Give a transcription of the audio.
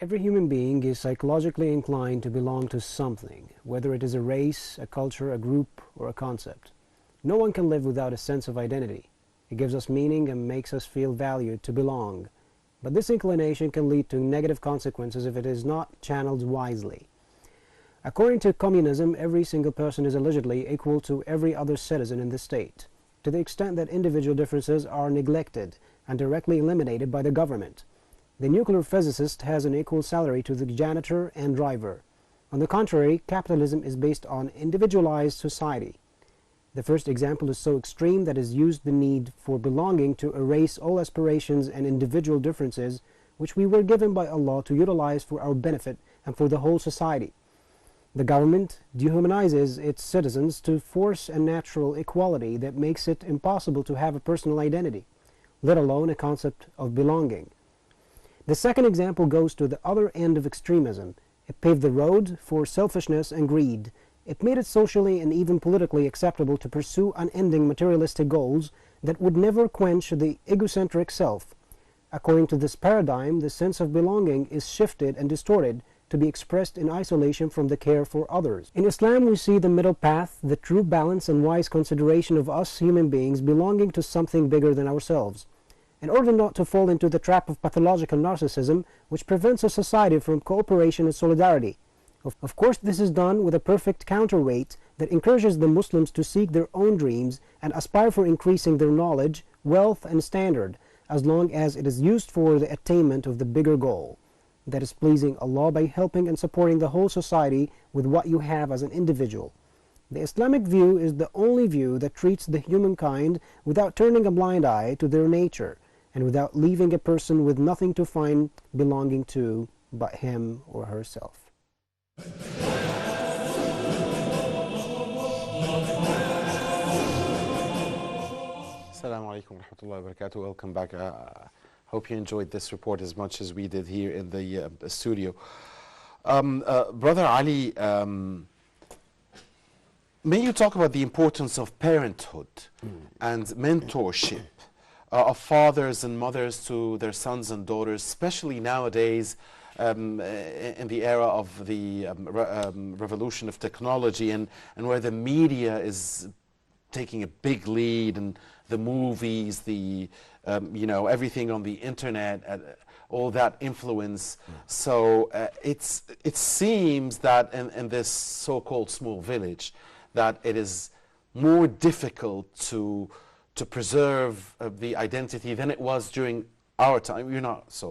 Every human being is psychologically inclined to belong to something, whether it is a race, a culture, a group, or a concept. No one can live without a sense of identity. It gives us meaning and makes us feel valued to belong. But this inclination can lead to negative consequences if it is not channeled wisely. According to communism, every single person is allegedly equal to every other citizen in the state, to the extent that individual differences are neglected and directly eliminated by the government. The nuclear physicist has an equal salary to the janitor and driver. On the contrary, capitalism is based on individualized society. The first example is so extreme that it used the need for belonging to erase all aspirations and individual differences which we were given by Allah to utilize for our benefit and for the whole society. The government dehumanizes its citizens to force a natural equality that makes it impossible to have a personal identity, let alone a concept of belonging. The second example goes to the other end of extremism. It paved the road for selfishness and greed. It made it socially and even politically acceptable to pursue unending materialistic goals that would never quench the egocentric self. According to this paradigm, the sense of belonging is shifted and distorted to be expressed in isolation from the care for others. In Islam, we see the middle path, the true balance and wise consideration of us human beings belonging to something bigger than ourselves, in order not to fall into the trap of pathological narcissism, which prevents a society from cooperation and solidarity. Of course, this is done with a perfect counterweight that encourages the Muslims to seek their own dreams and aspire for increasing their knowledge, wealth, and standard, as long as it is used for the attainment of the bigger goal, that is pleasing Allah by helping and supporting the whole society with what you have as an individual. The Islamic view is the only view that treats the humankind without turning a blind eye to their nature, and without leaving a person with nothing to find belonging to but him or herself. Assalamu alaikum wa rahmatullahi wa barakatuh. Welcome back. Hope you enjoyed this report as much as we did here in the studio. Brother Ali, may you talk about the importance of parenthood and mentorship of fathers and mothers to their sons and daughters, especially nowadays in the era of the revolution of technology and where the media is taking a big lead, and the movies, the everything on the internet, all that influence. So it seems that in this so-called small village that it is more difficult to preserve the identity than it was during our time. You're not so